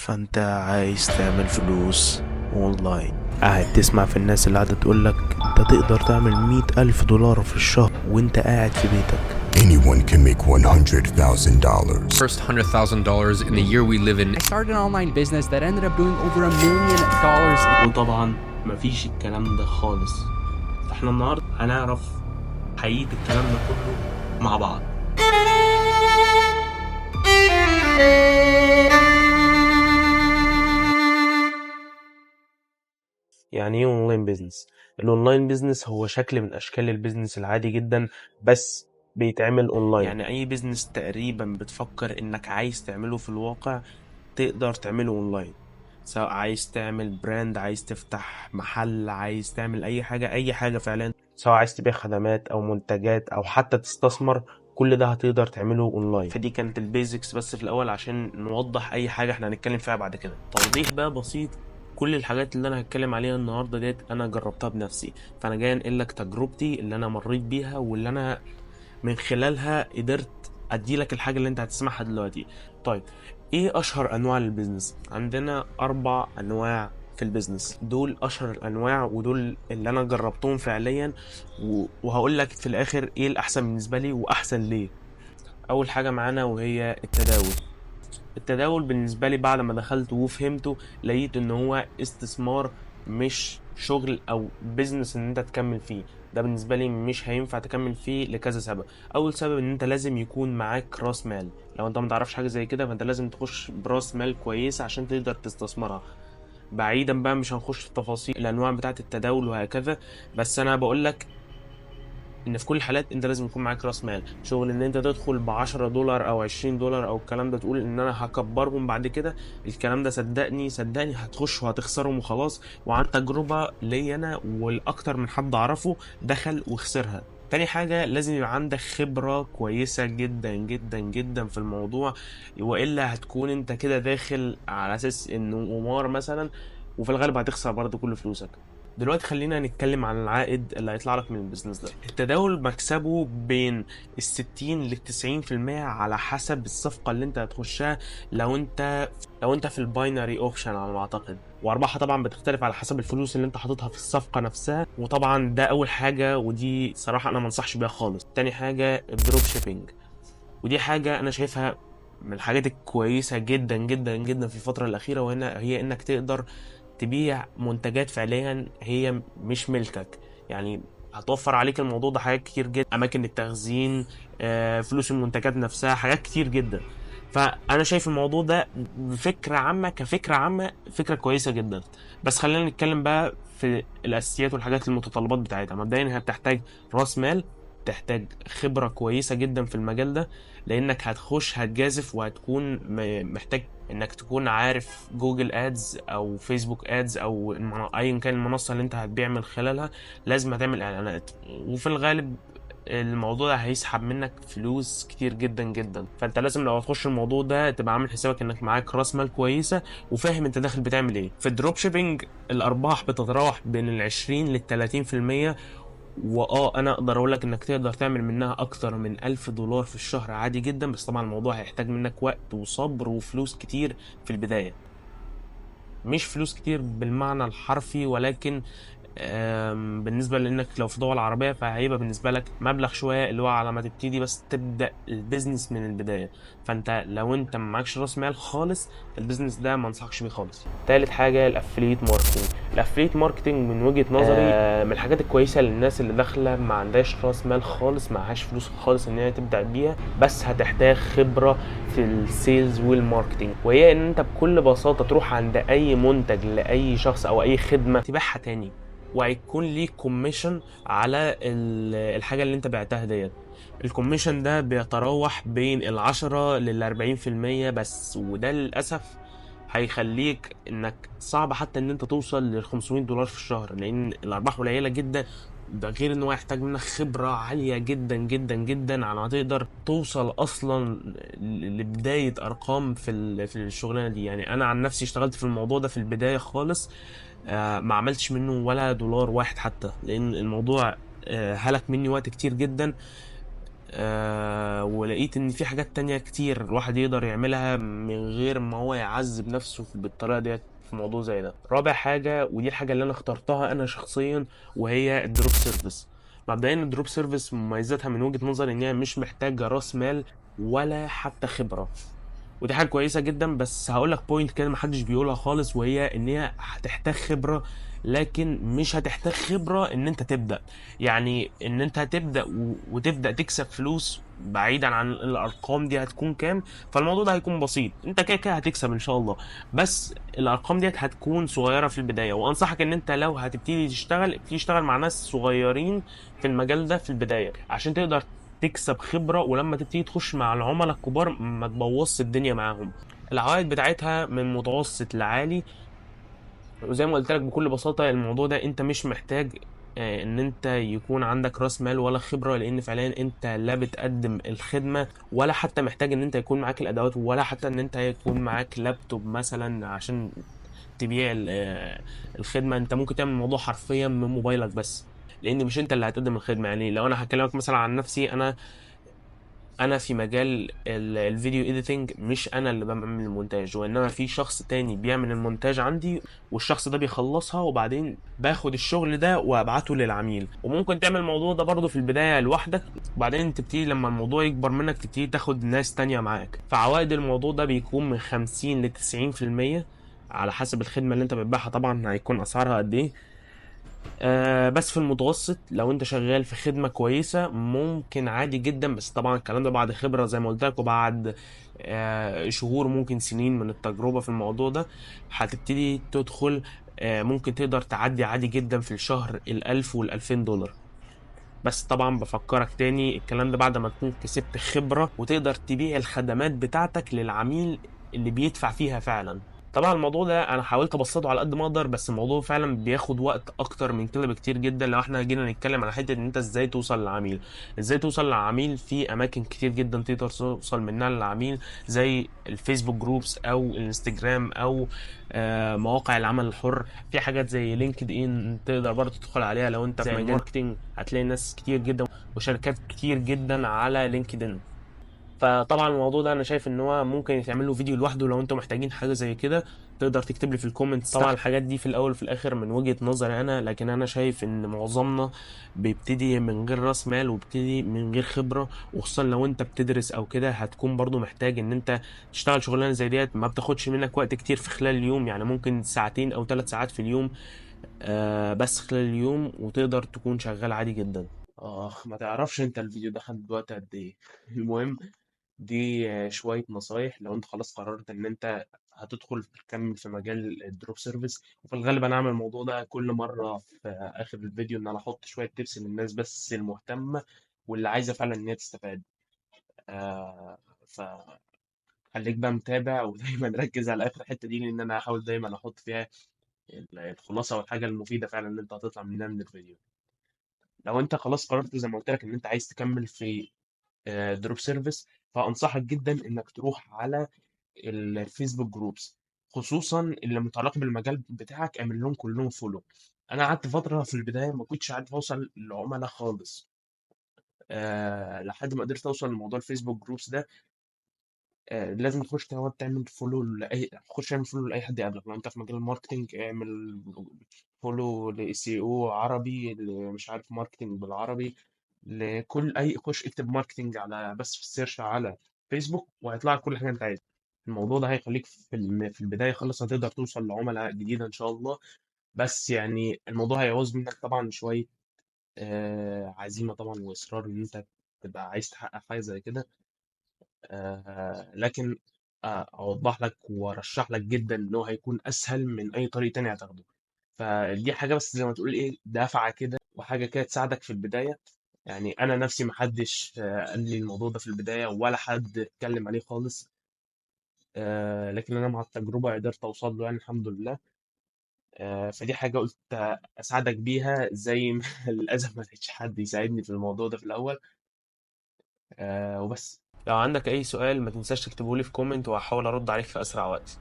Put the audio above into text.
فانت عايز تعمل فلوس اونلاين، قاعد تسمع في الناس اللي قاعدة تقولك انت تقدر تعمل $100,000 في الشهر وانت قاعد في بيتك. Anyone can make $100,000. First $100,000 in the year we live in. I started an online business that ended up doing over $1 million. وطبعا مفيش الكلام ده خالص. فاحنا النهاردة هنعرف حقيقة الكلام ده كله مع بعض. يعني ايه اونلاين بيزنس؟ الاونلاين بيزنس هو شكل من اشكال البيزنس العادي جدا، بس بيتعمل اونلاين. يعني اي بيزنس تقريبا بتفكر انك عايز تعمله في الواقع تقدر تعمله اونلاين، سواء عايز تعمل براند، عايز تفتح محل، عايز تعمل اي حاجة فعلا، سواء عايز تبيع خدمات او منتجات او حتى تستثمر، كل ده هتقدر تعمله اونلاين. فدي كانت البيزكس بس في الاول عشان نوضح اي حاجة احنا هنتكلم فيها بعد كده. توضيح بقى بسيط، كل الحاجات اللي انا هتكلم عليها النهارده ديت انا جربتها بنفسي، فانا جاي انقل لك تجربتي اللي انا مريت بيها واللي انا من خلالها قدرت اديلك الحاجه اللي انت هتسمعها دلوقتي. طيب ايه اشهر انواع البيزنس؟ عندنا 4 انواع في البيزنس، دول اشهر الانواع ودول اللي انا جربتهم فعليا، وهقول لك في الاخر ايه الاحسن بالنسبه لي واحسن ليه. اول حاجه معانا وهي التداول. التداول بالنسبة لي بعد ما دخلت وفهمته لقيت ان هو استثمار مش شغل او بيزنس ان انت تكمل فيه. ده بالنسبة لي مش هينفع تكمل فيه لكذا سبب. اول سبب ان انت لازم يكون معاك راس مال. لو انت متعرفش حاجة زي كده فانت لازم تخش براس مال كويسة عشان تقدر تستثمرها. بعيدا بقى مش هنخش في تفاصيل الانواع بتاعة التداول وهكذا، بس انا بقولك ان في كل الحالات انت لازم يكون معاك راس مال. شغل ان انت تدخل $10 او $20 او الكلام ده تقول ان انا هكبرهم بعد كده، الكلام ده صدقني هتخش وهتخسرهم وخلاص. وعن تجربة لي انا والاكتر من حد اعرفه دخل وخسرها. تاني حاجة لازم يبقى عندك خبرة كويسة جدا جدا جدا في الموضوع، وإلا هتكون انت كده داخل على اساس انه قمار مثلا، وفي الغالب هتخسر برضه كل فلوسك. دلوقتي خلينا نتكلم عن العائد اللي هيطلع لك من البيزنس ده. التداول مكسبه بين 60 ل 90% على حسب الصفقة اللي انت هتخشها. لو انت في الباينري اوبشن على ما اعتقد، وارباحها طبعا بتختلف على حسب الفلوس اللي انت حاططها في الصفقة نفسها. وطبعا ده اول حاجة، ودي صراحة انا منصحش بيها خالص. تاني حاجة الدروب شيبينج، ودي حاجة انا شايفها من الحاجات الكويسة جدا جدا جدا في الفترة الأخيرة، وهنا هي إنك تقدر تبيع منتجات فعليا هي مش ملكك. يعني هتوفر عليك الموضوع ده حاجات كتير جدا، أماكن التخزين، فلوس المنتجات نفسها، حاجات كتير جدا. فأنا شايف الموضوع ده كفكرة عامة فكرة كويسة جدا. بس خلينا نتكلم بقى في الأساسيات والحاجات المتطلبات بتاعتها. مبدئيا هي بتحتاج رأس مال، تحتاج خبرة كويسة جدا في المجال ده، لانك هتجازف وهتكون محتاج انك تكون عارف جوجل ادز او فيسبوك ادز او ايا كان المنصة اللي انت هتبيع من خلالها. لازم هتعمل اعلانات، وفي الغالب الموضوع ده هيسحب منك فلوس كتير جدا جدا. فانت لازم لو هتخش الموضوع ده تبقى عامل حسابك انك معاك راس مال كويسه وفاهم انت داخل بتعمل ايه. في الدروب شيبينج الارباح بتتراوح بين 20 ل 30%، انا اقدر اقول لك انك تقدر تعمل منها اكتر من $1,000 في الشهر عادي جدا. بس طبعا الموضوع هيحتاج منك وقت وصبر وفلوس كتير في البداية. مش فلوس كتير بالمعنى الحرفي، ولكن بالنسبة لانك لو في دول عربية فهيبقى بالنسبة لك مبلغ شوية اللي هو على ما تبتدي بس تبدأ البيزنس من البداية. فانت لو انت معكش راس مال خالص البيزنس ده ما انصحكش بيه خالص. تالت حاجة الافليت ماركتنج. الافليت ماركتنج من وجهة نظري من الحاجات الكويسة للناس اللي داخلة ما عندهاش راس مال خالص، معهاش فلوس خالص ان هي تبدأ بيها، بس هتحتاج خبرة في السيلز والماركتنج. وهي ان انت بكل بساطة تروح عند اي منتج لاي شخص او اي خدمة تبيعها تاني، وهيكون ليك كوميشن على الحاجة اللي انت بعتها ديت. الكوميشن ده بيتراوح بين 10 لل 40% بس، وده للأسف هيخليك انك صعب حتى ان انت توصل لل $500 في الشهر، لان الارباح قليلة جدا. ده غير ان هو يحتاج منك خبرة عالية جدا جدا جدا على ما تقدر توصل اصلا لبداية ارقام في الشغلانة دي. يعني انا عن نفسي اشتغلت في الموضوع ده في البداية خالص، ما عملتش منه ولا $1 حتى، لان الموضوع هلك مني وقت كتير جدا. ولقيت ان في حاجات تانية كتير الواحد يقدر يعملها من غير ما هو يعذب نفسه بالطريقة ديت في موضوع زي ده. رابع حاجة، ودي الحاجة اللي انا اخترتها انا شخصيا، وهي الدروب سيرفيس. مبدئيا الدروب سيرفيس مميزاتها من وجهة نظري ان هي مش محتاجة راس مال ولا حتى خبرة، ودي حاجه كويسه جدا. بس هقول لك بوينت كده محدش بيقولها خالص، وهي ان هي هتحتاج خبره، لكن مش هتحتاج خبره ان انت تبدا. يعني ان انت هتبدا وتبدا تكسب فلوس بعيدا عن الارقام دي هتكون كام، فالموضوع ده هيكون بسيط. انت كده كده هتكسب ان شاء الله، بس الارقام ديت هتكون صغيره في البدايه. وانصحك ان انت لو هتبتدي تشتغل، ابتدي تشتغل مع ناس صغيرين في المجال ده في البدايه، عشان تقدر تكسب خبرة، ولما تبتدي تخش مع العملاء الكبار ما تبوظش الدنيا معاهم. العوائد بتاعتها من متوسط لعالي، وزي ما قلت لك بكل بساطة الموضوع ده انت مش محتاج ان انت يكون عندك راس مال ولا خبرة، لان فعليا انت لا بتقدم الخدمة ولا حتى محتاج ان انت يكون معاك الادوات، ولا حتى ان انت يكون معاك لابتوب مثلا عشان تبيع الخدمة. انت ممكن تعمل الموضوع حرفيا من موبايلك بس، لان مش انت اللي هتقدم الخدمة. يعني لو انا هكلمك مثلا عن نفسي، انا في مجال الفيديو اديتنج، مش انا اللي بعمل المونتاج، وانما في شخص تاني بيعمل المونتاج عندي، والشخص ده بيخلصها وبعدين باخد الشغل ده وابعته للعميل. وممكن تعمل الموضوع ده برضه في البداية لوحدك، وبعدين تبتدي لما الموضوع يكبر منك تبتدي تاخد ناس تانية معاك. فعوائد الموضوع ده بيكون من 50 ل 90% على حسب الخدمة اللي انت بتبيعها، طبعا هيكون اسعارها قد ايه. بس في المتوسط لو انت شغال في خدمة كويسة ممكن عادي جدا، بس طبعا الكلام ده بعد خبرة زي ما قلت لك، وبعد شهور ممكن سنين من التجربة في الموضوع ده، هتبتدي تدخل. ممكن تقدر تعدي عادي جدا في الشهر $1000 وال2000. بس طبعا بفكرك تاني، الكلام ده بعد ما تكون كسبت خبرة وتقدر تبيع الخدمات بتاعتك للعميل اللي بيدفع فيها فعلا. طبعا الموضوع ده انا حاولت ابسطه على قد ما اقدر، بس الموضوع فعلا بياخد وقت اكتر من كده بكتير جدا. لو احنا جينا نتكلم على حته ان انت ازاي توصل للعميل، ازاي توصل للعميل، في اماكن كتير جدا تقدر توصل منها للعميل، زي الفيسبوك جروبس او الانستجرام او مواقع العمل الحر. في حاجات زي لينكد ان تقدر برضه تدخل عليها لو انت في مجال ماركتنج، هتلاقي ناس كتير جدا وشركات كتير جدا على لينكد ان. فطبعا الموضوع ده انا شايف ان هو ممكن يتعمل له فيديو لوحده. لو انتم محتاجين حاجه زي كده تقدر تكتب لي في الكومنتس. طبعا الحاجات دي في الاول وفي الاخر من وجهه نظري انا، لكن انا شايف ان معظمنا بيبتدي من غير راس مال وبيبتدي من غير خبره، وخصوصا لو انت بتدرس او كده هتكون برضو محتاج ان انت تشتغل شغلانه زي ديت ما بتاخدش منك وقت كتير في خلال اليوم. يعني ممكن ساعتين او 3 ساعات في اليوم، بس خلال اليوم، وتقدر تكون شغال عادي جدا. ما تعرفش انت الفيديو ده خد وقت قد ايه. المهم، دي شوية نصايح لو انت خلاص قررت ان انت هتدخل تكمل في مجال الدروب سيرفيس. وفي الغالب انا اعمل الموضوع ده كل مرة في اخر الفيديو، ان انا احط شوية تيبس للناس بس المهتمة واللي عايزة فعلا ان هي تستفاد. آه فخليك بقى متابع ودايما ركز على اخر الحتة دي، لان انا هحاول دايما احط فيها الخلاصة والحاجة المفيدة فعلا اللي انت هتطلع منها من الفيديو. لو انت خلاص قررت زي ما قلت لك ان انت عايز تكمل في دروب سيرفيس، فانصحك جدا انك تروح على الفيسبوك جروبس، خصوصا اللي متعلق بالمجال بتاعك، اعمل لهم كلهم فولو. انا قعدت فتره في البدايه ما كنتش عارف اوصل للعملاء خالص، لحد ما قدرت اوصل لموضوع الفيسبوك جروبس ده. لازم تخش تقعد تعمل فولو لاي، خش اعمل فولو لاي حد يقابلك. لو انت في مجال الماركتنج اعمل فولو لسي او عربي، مش عارف ماركتنج بالعربي، لكل اي، خش اكتب ماركتنج على بس في السيرش على فيسبوك وهيطلع لك كل حاجه انت عايزها. الموضوع ده هيخليك في البدايه خالص هتقدر توصل لعملاء جديده ان شاء الله. بس يعني الموضوع هيعوز منك طبعا شويه عزيمه طبعا واصرار ان انت تبقى عايز تحقق حاجه زي كده. لكن اوضح لك وارشح لك جدا ان هو هيكون اسهل من اي طريق تاني هتاخده. فدي حاجه بس زي ما تقول ايه دافعه كده، وحاجه كده تساعدك في البدايه. يعني انا نفسي محدش قال لي الموضوع ده في البدايه، ولا حد اتكلم عليه خالص. لكن انا مع التجربه قدرت اوصل له يعني الحمد لله. فدي حاجه قلت اساعدك بيها، زي ما للاسف ما لقيتش حد يساعدني في الموضوع ده في الاول. وبس. لو عندك اي سؤال ما تنساش تكتبه لي في كومنت، وهحاول ارد عليك في اسرع وقت.